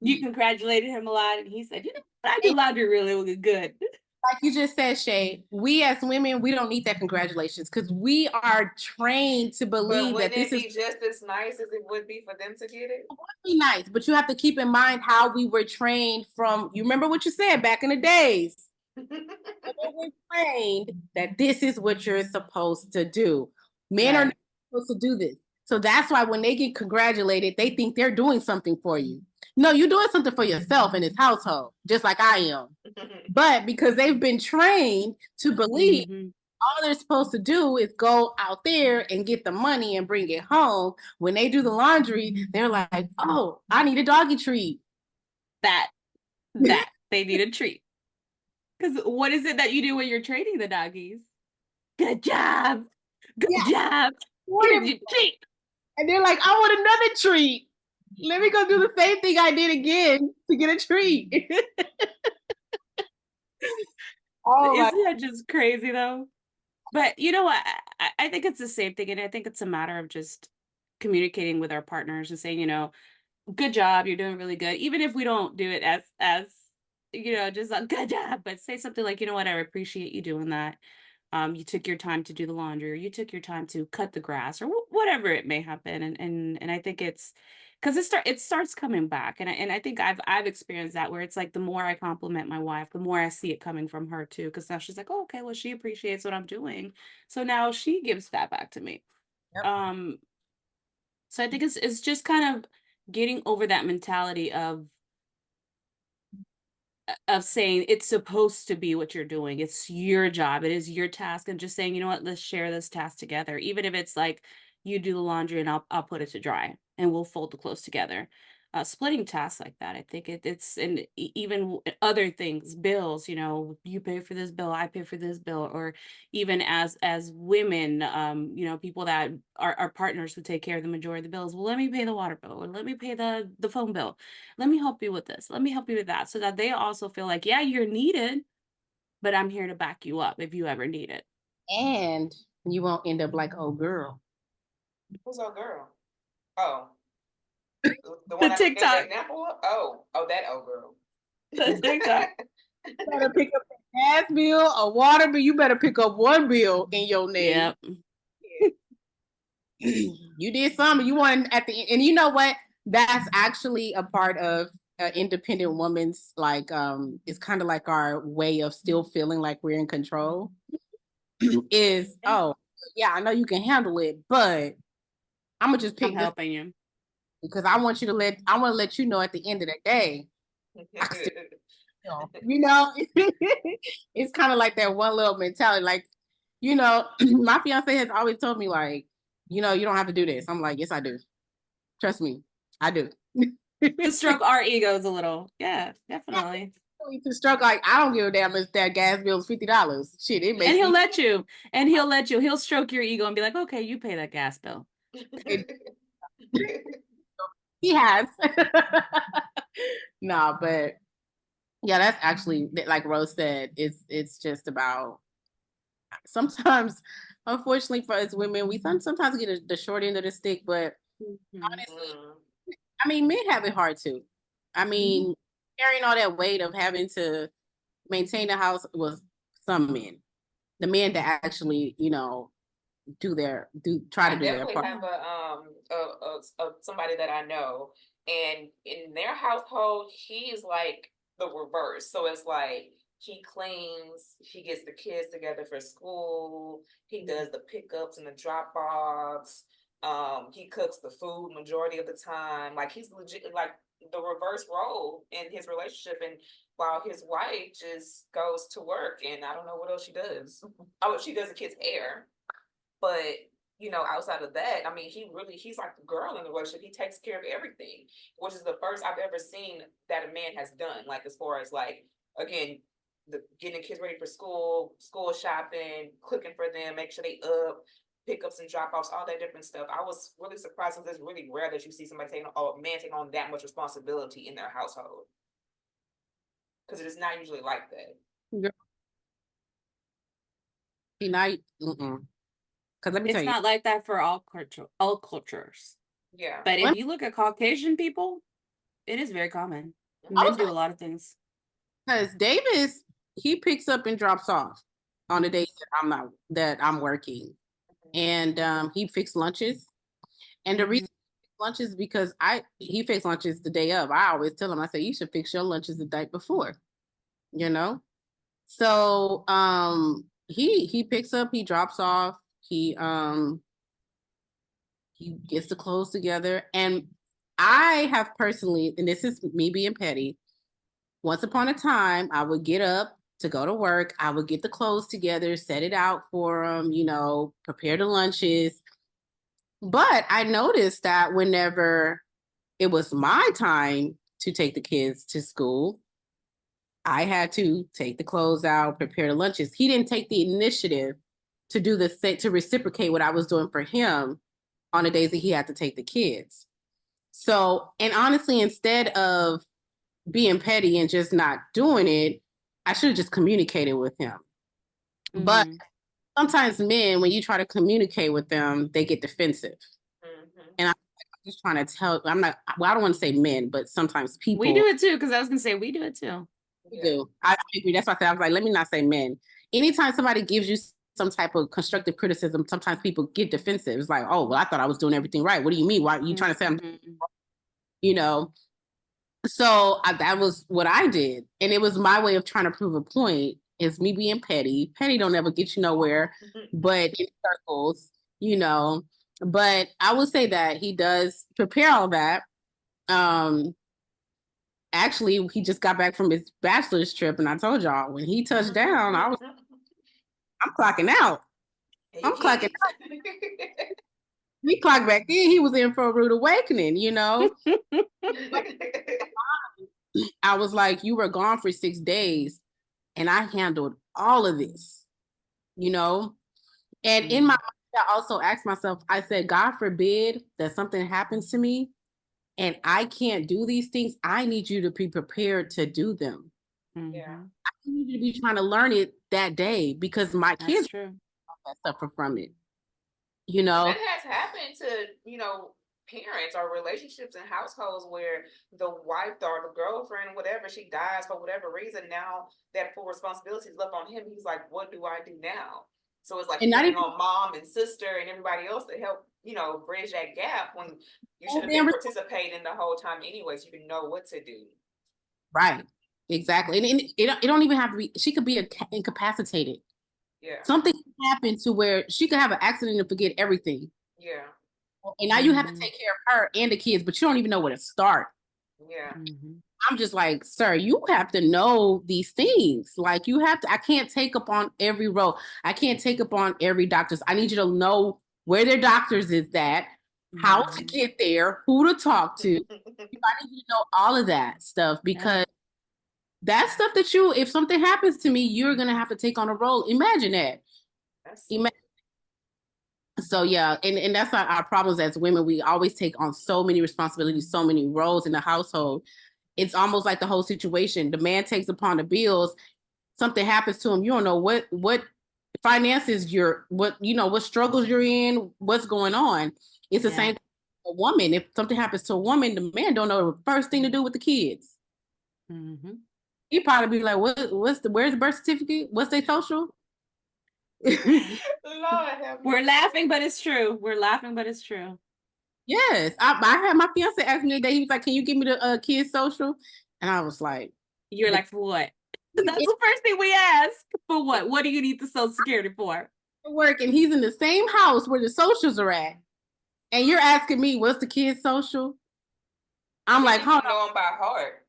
You congratulated him a lot. And he said, you know what? I do laundry really good. like you just said, Shay, we as women, we don't need that congratulations because we are trained to But believe that wouldn't this it is be just as nice as it would be for them to get it? really nice. But you have to keep in mind how we were trained from, you remember what you said back in the days. We were trained that this is what you're supposed to do. Men are Right. not supposed to do this. So that's why when they get congratulated, they think they're doing something for you. No, you're doing something for yourself in this household, just like I am. But because they've been trained to believe all they're supposed to do is go out there and get the money and bring it home. When they do the laundry, they're like, oh, I need a doggy treat. That they need a treat. Because what is it that you do when you're training the doggies? Good job. Good job. Here's your treat. And they're like, I want another treat. Let me go do the same thing I did again to get a treat. Isn't that just crazy though? But you know what? I think it's the same thing. And I think it's a matter of just communicating with our partners and saying, good job, you're doing really good. Even if we don't do it as just a good job, but say something like, you know what, I appreciate you doing that. You took your time to do the laundry, or you took your time to cut the grass, or whatever it may have been. And I think it's because it starts coming back. And I think I've experienced that, where it's like the more I compliment my wife, the more I see it coming from her too. Because now she's like, oh, okay, well, she appreciates what I'm doing. So now she gives that back to me. Yep. So I think it's just kind of getting over that mentality of saying it's supposed to be what you're doing. It's your job. It is your task. And just saying, you know what, let's share this task together. Even if it's like you do the laundry and I'll put it to dry and we'll fold the clothes together. Splitting tasks like that, I think it's and even other things, bills, you pay for this bill, I pay for this bill, or even as women, people that are partners who take care of the majority of the bills. Well, let me pay the water bill, or let me pay the phone bill. Let me help you with this. Let me help you with that, so that they also feel like, yeah, you're needed, but I'm here to back you up if you ever need it. And you won't end up like old girl. Who's old girl? Oh. The one the I gave TikTok. the example of? Oh, that old girl. The TikTok. You better pick up a gas bill, a water bill. You better pick up one bill in your name. Yep. You did something. You want at the end, and you know what? That's actually a part of independent woman's it's kind of like our way of still feeling like we're in control. Is oh yeah, I know you can handle it, but I'm gonna just pick I'm helping you. because I want to let you know at the end of the day, it's kind of like that one little mentality. Like, my fiance has always told me, like, you don't have to do this. I'm like, yes, I do. Trust me, I do. To stroke our egos a little. Yeah, definitely. To stroke, like, I don't give a damn if that gas bill is $50. Shit, it makes And he'll let you. And he'll let you. He'll stroke your ego and be like, okay, you pay that gas bill. He has. No, but yeah, that's actually, like Rose said, it's just about sometimes, unfortunately for us women, we sometimes get the short end of the stick, but honestly, I mean, men have it hard too. I mean, carrying all that weight of having to maintain the house was some men. The men that actually, try to do their part. I definitely have somebody that I know, and in their household, he's like the reverse. So it's like he cleans, he gets the kids together for school, he does the pickups and the drop offs. He cooks the food majority of the time. Like he's legit like the reverse role in his relationship, and while his wife just goes to work, and I don't know what else she does. Oh, she does the kids' hair, but outside of that, I mean, he's like the girl in the relationship. He takes care of everything, which is the first I've ever seen that a man has done. Like as far as like, again, getting the kids ready for school shopping, cooking for them, make sure they up, pickups and drop offs, all that different stuff. I was really surprised because it's really rare that you see somebody a man taking on that much responsibility in their household, because it is not usually like that. Because let me tell It's you, not like that for all cultures. Yeah. But if you look at Caucasian people, it is very common. Men do a lot of things. Because Davis, he picks up and drops off on the days that I'm working, and he fixed lunches. And the reason lunches because he fixed lunches the day of. I always tell him, I say, you should fix your lunches the day before. So he picks up, he drops off, he He gets the clothes together. And I have personally, and this is me being petty, once upon a time, I would get up to go to work. I would get the clothes together, set it out for them, prepare the lunches. But I noticed that whenever it was my time to take the kids to school, I had to take the clothes out, prepare the lunches. He didn't take the initiative to do to reciprocate what I was doing for him on the days that he had to take the kids. So, and honestly, instead of being petty and just not doing it, I should have just communicated with him. But sometimes men, when you try to communicate with them, they get defensive. And I'm just trying to tell, I don't want to say men, but sometimes people. We do it too, because I was going to say we do it too. We do. I agree. That's why I said, I was like, let me not say men. Anytime somebody gives you some type of constructive criticism, sometimes people get defensive. It's like, oh, well, I thought I was doing everything right. What do you mean? Why are you trying to say I'm, So that was what I did. And it was my way of trying to prove a point. Is me being petty. Petty don't ever get you nowhere, but in circles, But I would say that he does prepare all that. Actually, he just got back from his bachelor's trip, and I told y'all when he touched down, I'm clocking out. I'm clocking out. We clocked back in. He was in for a rude awakening, I was like, you were gone for 6 days, and I handled all of this, And in my mind, I also asked myself, I said, God forbid that something happens to me and I can't do these things. I need you to be prepared to do them. Yeah. I need you to be trying to learn it that day because my kids suffer from it. That has happened to, parents or relationships in households where the wife or the girlfriend, whatever, she dies for whatever reason. Now that full responsibility is left on him. He's like, what do I do now? So it's like depending on mom and sister and everybody else to help, bridge that gap when you should have been participating the whole time anyway, so you can know what to do. Right. Exactly. And it don't even have to be, she could be incapacitated. Yeah. Something happened to where she could have an accident and forget everything. Yeah. And now you have to take care of her and the kids, but you don't even know where to start. Yeah. I'm just like, sir, you have to know these things. Like I can't take up on every role. I can't take up on every doctor's. I need you to know where their doctors is at, how to get there, who to talk to. I need you to know all of that stuff because that stuff that if something happens to me, you're going to have to take on a role. Imagine that. So yeah, and that's our problems as women. We always take on so many responsibilities, so many roles in the household. It's almost like the whole situation. The man takes upon the bills. Something happens to him. You don't know what finances what struggles you're in, what's going on. It's the same thing with a woman. If something happens to a woman, the man don't know the first thing to do with the kids. He probably be like, where's the birth certificate? What's their social? We're laughing, but it's true. Yes, I had my fiance ask me today. He was like, "Can you give me the kid's social?" And I was like, "You're like for what?" That's the first thing we ask. For what? What do you need the Social Security for? Work, and he's in the same house where the socials are at, and you're asking me what's the kid's social? I'm like, hold on. Know them by heart.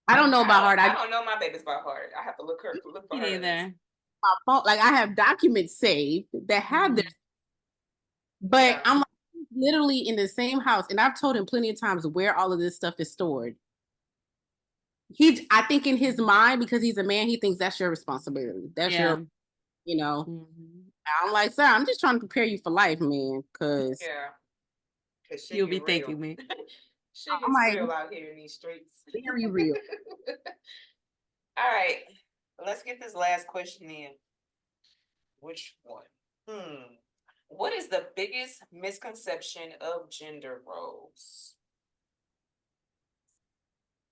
I don't know by heart. I don't know my babies by heart. I have to look for her. Either. My phone, like I have documents saved that have this, but I'm like, literally in the same house, and I've told him plenty of times where all of this stuff is stored. I think in his mind, because he's a man, he thinks that's your responsibility. That's your, I'm like, sir, I'm just trying to prepare you for life, man. Cause you'll be thanking me. Shit gets real out here in these streets. Very real. All right, let's get this last question in. Which one? What is the biggest misconception of gender roles?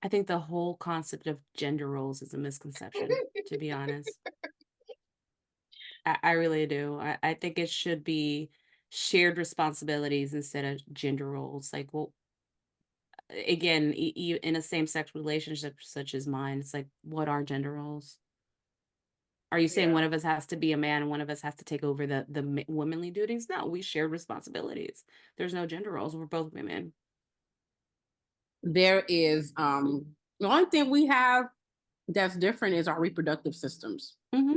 I think the whole concept of gender roles is a misconception, to be honest. I really do. I think it should be shared responsibilities instead of gender roles. Like, well, again, in a same-sex relationship such as mine, it's like, what are gender roles? Are you saying Yeah. one of us has to be a man and one of us has to take over the womanly duties? No, we share responsibilities. There's no gender roles. We're both women. There is the only thing we have that's different is our reproductive systems. Mm-hmm.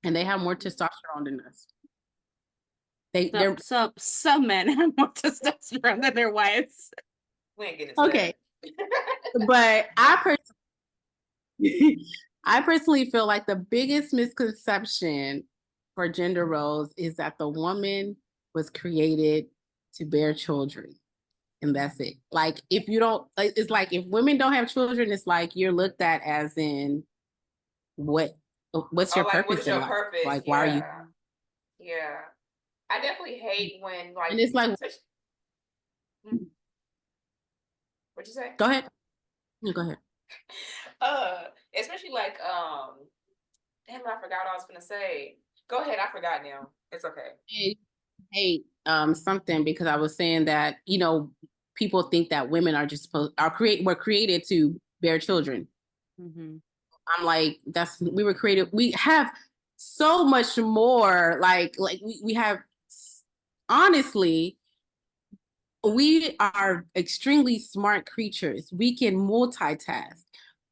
And they have more testosterone than us. So, They're some men have more testosterone than their wives. We ain't getting into okay. that. But I personally feel like the biggest misconception for gender roles is that the woman was created to bear children. And that's it. Like, if you don't, it's like if women don't have children, it's like you're looked at as in what's your Like, what purpose is in your life? purpose? Like, why are you? Yeah. I definitely hate when, like, And it's like, Hmm? What'd you say? go ahead. No, go ahead. Especially like, damn, I forgot what I was gonna say. Go ahead, I forgot now. It's okay. Hey, something because I was saying that, people think that women are just were created to bear children. Mm-hmm. I'm like, we were created. We have so much more. Like we have, honestly, we are extremely smart creatures. We can multitask.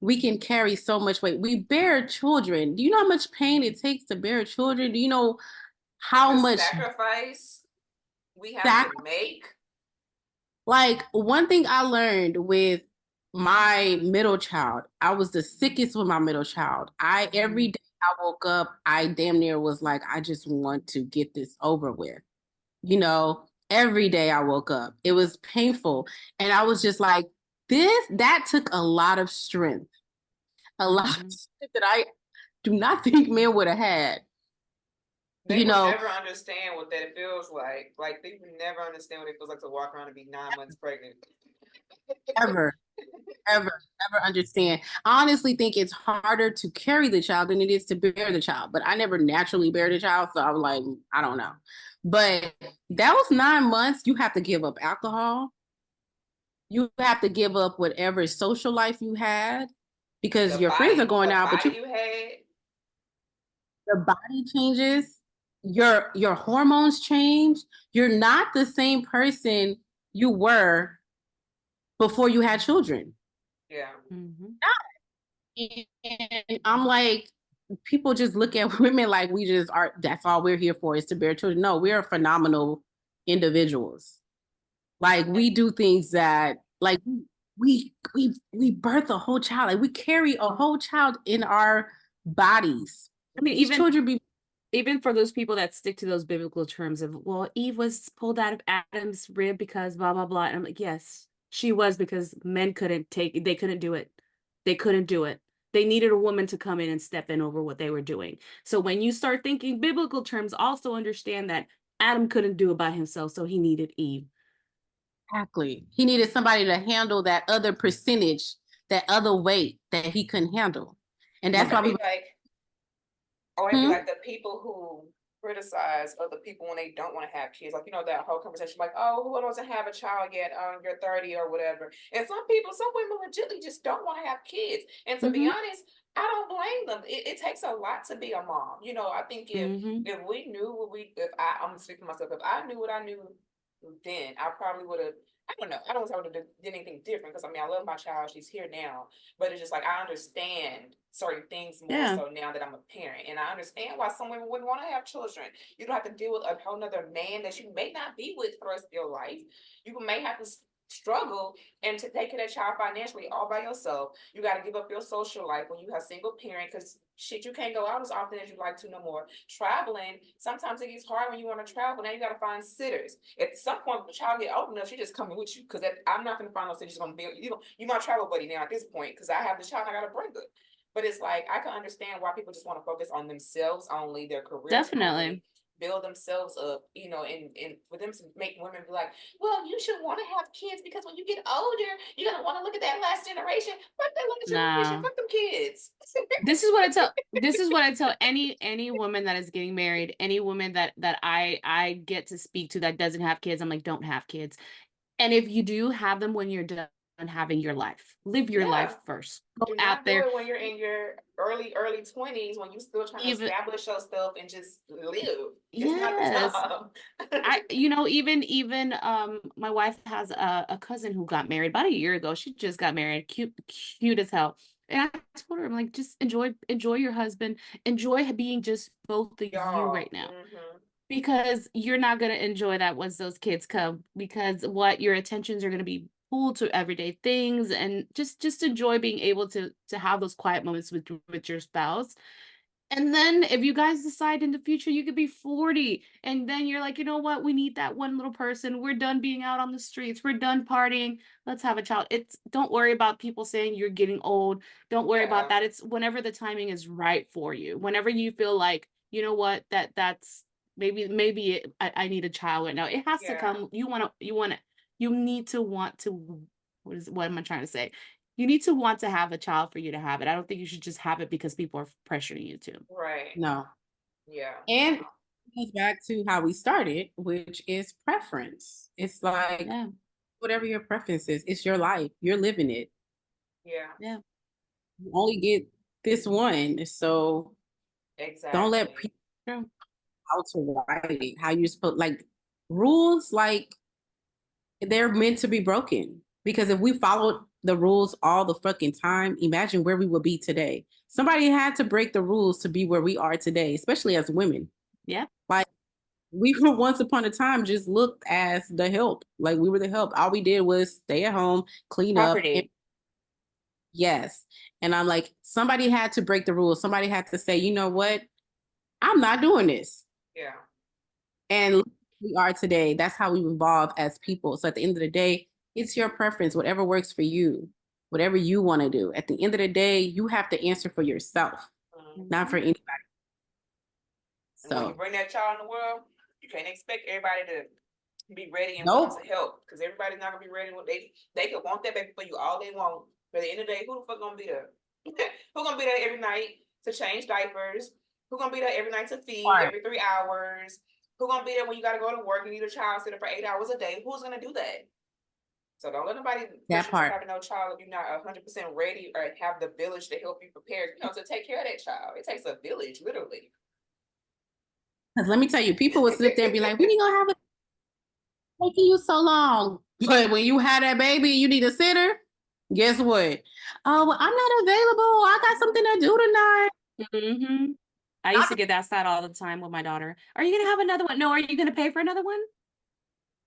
We can carry so much weight. We bear children. Do you know how much pain it takes to bear children? Do you know how The much sacrifice we have sac- to make. like one thing I learned with my middle child, I was the sickest with my middle child. Every day I woke up, I damn near was like, I just want to get this over with. Every day I woke up, it was painful. And I was just like, that took a lot of strength, a lot of strength that I do not think men would have had. They will never understand what that feels like. Like, they will never understand what it feels like to walk around and be 9 months pregnant. ever, ever understand. I honestly think it's harder to carry the child than it is to bear the child. But I never naturally bear the child, so I was like, I don't know. But that was 9 months. You have to give up alcohol. You have to give up whatever social life you had because your friends are going out, but you had. your body changes, your hormones change. You're not the same person you were before you had children. Yeah. Mm-hmm. And I'm like, people just look at women like we just are, that's all we're here for is to bear children. No, we are phenomenal individuals. Like we do things that like we birth a whole child. Like we carry a whole child in our bodies. I mean, These children even for those people that stick to those biblical terms of, well, Eve was pulled out of Adam's rib because blah blah blah. And I'm like, yes, she was, because men they couldn't do it. They couldn't do it. They needed a woman to come in and step in over what they were doing. So when you start thinking biblical terms, also understand that Adam couldn't do it by himself, so he needed Eve. exactly. He needed somebody to handle that other percentage, that other weight that he couldn't handle. And that's why it'd be like the people who criticize other people when they don't want to have kids. Like, that whole conversation, like, oh, who doesn't have a child yet? You're 30 or whatever. And some women legitimately just don't want to have kids. And to be honest, I don't blame them. It takes a lot to be a mom. I think if we knew I'm speaking for myself, if I knew what I knew then, I probably would have. I don't know. I don't know if I would have did anything different, because I love my child. She's here now, but it's just like I understand certain things more so now that I'm a parent, and I understand why some women wouldn't want to have children. You don't have to deal with a whole nother man that you may not be with for the rest of your life. You may have to struggle and to take care of that child financially all by yourself. You got to give up your social life when you have single parent, because shit, you can't go out as often as you like to no more. Traveling, sometimes it gets hard when you want to travel. Now you got to find sitters. At some point, when the child get old enough, she just coming with you, because I'm not going to find no sitter. She's going to be, you my travel buddy now at this point, because I have the child, I got to bring her. But it's like, I can understand why people just want to focus on themselves only, their career. Definitely. Only, build themselves up, and for them to make women be like, well, you should want to have kids because when you get older, you're going to want to look at that last generation. Fuck that last generation. Fuck them kids. This is what I tell any woman that is getting married, any woman that I get to speak to that doesn't have kids. I'm like, don't have kids. And if you do have them when you're done having your life. Live your Yeah. life first. Go Do out not do there. it when you're in your early 20s when you still trying to Even establish yourself and just live. It's not the yes. time. Even my wife has a cousin who got married about a year ago. She just got married, cute as hell. And I told her, I'm like, just enjoy your husband, enjoy being just both of you Y'all. right now. Because you're not gonna enjoy that once those kids come, because what your attentions are gonna be pulled to everyday things, and just enjoy being able to have those quiet moments with your spouse. And then if you guys decide in the future you could be 40 and then you're like, you know what, we need that one little person. We're done being out on the streets. We're done partying. Let's have a child. It's don't worry about people saying you're getting old. Don't worry about Yeah. that. It's whenever the timing is right for you. Whenever you feel like, you know what, that's I need a child right now. It has to Yeah. come. You need to want to what am I trying to say? You need to want to have a child for you to have it. I don't think you should just have it because people are pressuring you to. Right. No. Yeah. And it goes back to how we started, which is preference. It's like Yeah. whatever your preference is, it's your life. You're living it. Yeah. Yeah. You only get this one. So don't let Exactly. people how to write it, how you're supposed like rules like they're meant to be broken. Because if we followed the rules all the fucking time, imagine where we would be today. Somebody had to break the rules to be where we are today, especially as women. Yeah. Like we were once upon a time just looked as the help. Like we were the help. All we did was stay at home, clean up. And Property. yes. And I'm like, somebody had to break the rules. Somebody had to say, you know what? I'm not doing this. Yeah. And we are today. That's how we evolve as people. So at the end of the day, it's your preference, whatever works for you, whatever you want to do. At the end of the day, you have to answer for yourself, not for anybody. And when you So bring that child in the world, you can't expect everybody to be ready and nope. willing to help, because everybody's not gonna be ready. They could want that baby for you all they want, but at the end of the day, who the fuck gonna be there? Who gonna be there every night to change diapers? Who gonna be there every night to feed Right. every 3 hours? Who gonna be there when you gotta go to work and need a child sitter for 8 hours a day? Who's gonna do that? So don't let nobody push That you to part. having no child if you're not 100% ready or have the village to help you prepare, to take care of that child. It takes a village, literally. Because let me tell you, people would sit there and be like, when you gonna have it taking you so long? But when you have that baby, you need a sitter. Guess what? Oh, well, I'm not available. I got something to do tonight. Mm-hmm. I used to get that side all the time with my daughter. Are you gonna have another one? No, are you gonna pay for another one?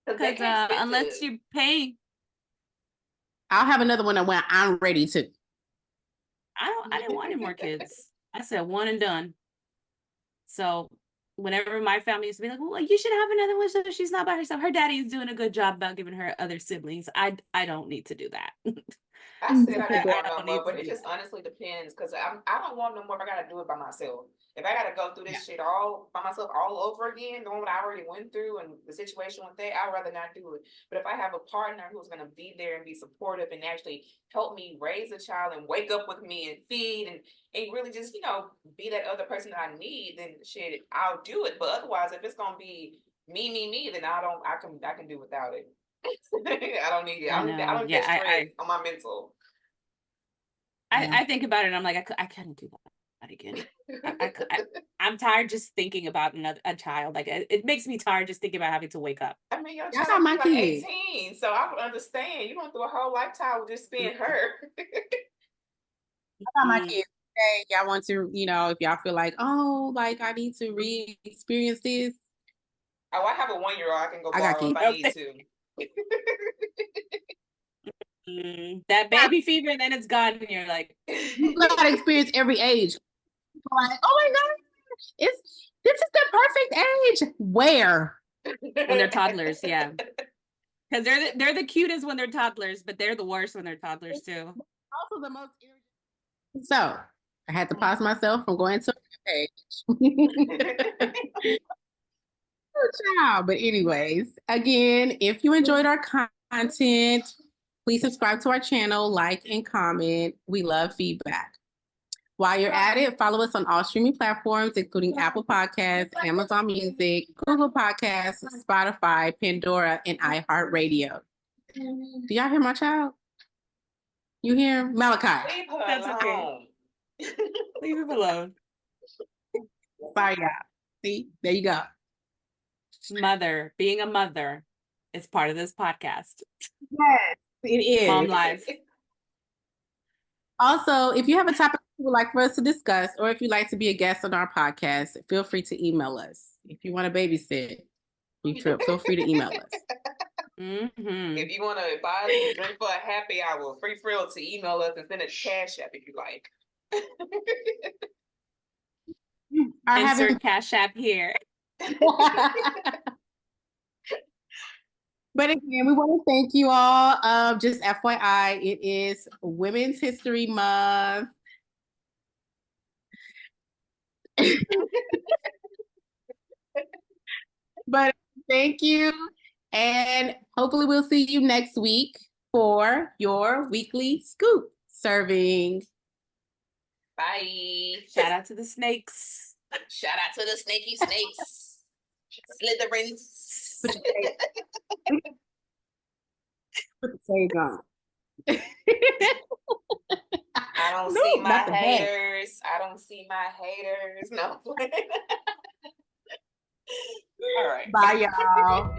Because Because unless you pay, I'll have another one when I'm ready to. I didn't want any more kids. I said one and done. So whenever my family used to be like, well, you should have another one so she's not by herself. Her daddy is doing a good job about giving her other siblings. I don't need to do that. I said I didn't I want no don't more, need to but it do just that. honestly depends, because I don't want no more if I gotta do it by myself. If I gotta go through Yeah. this shit all by myself all over again, knowing what I already went through and the situation with that, I'd rather not do it. But if I have a partner who's gonna be there and be supportive and actually help me raise a child and wake up with me and feed and really just, be that other person that I need, then shit, I'll do it. But otherwise, if it's gonna be me, then I can do without it. I don't need it. I I know. don't Yeah, get stressed on my mental. Yeah. I think about it and I'm like, I couldn't do that again. I'm tired just thinking about a child. Like it makes me tired just thinking about having to wake up. I mean, your That's child how my is like kids. 18, so I would understand. You went through a whole lifetime with just being her. That's how my Mm. kids say. Y'all want to, if y'all feel like, oh, like I need to re-experience this. Oh, I have a 1-year-old I can go I got borrow if kids. I need to. That baby fever, and then it's gone, and you're like, You gotta experience every age. Like, oh my God, this is the perfect age. Where? when they're toddlers, yeah. Because they're the cutest when they're toddlers, but they're the worst when they're toddlers too. Also the most irritating. So I had to pause myself from going to a page. Child. But anyways, again, if you enjoyed our content, please subscribe to our channel, like and comment. We love feedback. While you're at it, follow us on all streaming platforms, including Apple Podcasts, Amazon Music, Google Podcasts, Spotify, Pandora, and iHeartRadio. Do y'all hear my child? You hear? Malachi. Leave her That's okay. alone. Leave him alone. Sorry, y'all. See, there you go. Mother, being a mother is part of this podcast. Yes, it is. Mom life. Also, if you have a topic you would like for us to discuss, or if you'd like to be a guest on our podcast, feel free to email us. If you want to babysit, feel free to email us. If you want to buy a drink for a happy hour, free to email us and send it to Cash App if you like. Are Insert having Cash App here. But again, we want to thank you all. Just FYI, it is Women's History Month. But thank you. And hopefully we'll see you next week for your weekly scoop serving. Bye. Shout out to the snakes. Shout out to the snaky snakes. Slytherins. Put the sage on. I don't see my haters. I don't see my haters. No. All right. Bye, y'all.